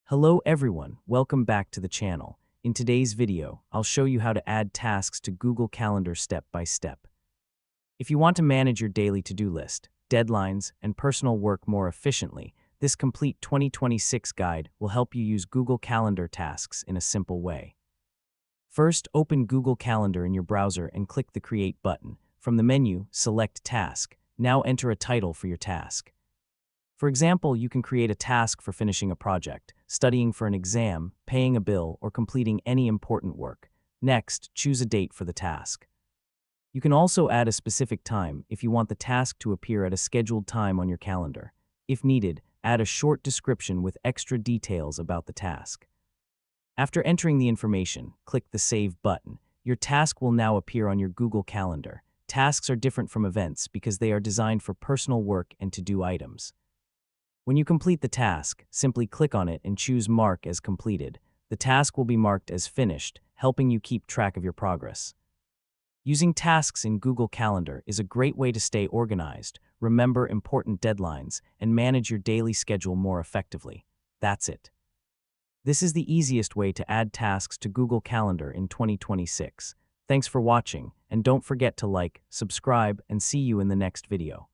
Hello everyone, welcome back to the channel. In today's video, I'll show you how to add tasks to Google Calendar step by step. If you want to manage your daily to-do list, deadlines, and personal work more efficiently, this complete 2026 guide will help you use Google Calendar tasks in a simple way. First, open Google Calendar in your browser and click the Create button. From the menu, select Task. Now enter a title for your task. For example, you can create a task for finishing a project, studying for an exam, paying a bill, or completing any important work. Next, choose a date for the task. You can also add a specific time if you want the task to appear at a scheduled time on your calendar. If needed, add a short description with extra details about the task. After entering the information, click the Save button. Your task will now appear on your Google Calendar. Tasks are different from events because they are designed for personal work and to-do items. When you complete the task, simply click on it and choose Mark as completed. The task will be marked as finished, helping you keep track of your progress. Using tasks in Google Calendar is a great way to stay organized, remember important deadlines, and manage your daily schedule more effectively. That's it. This is the easiest way to add tasks to Google Calendar in 2026. Thanks for watching, and don't forget to like, subscribe, and see you in the next video.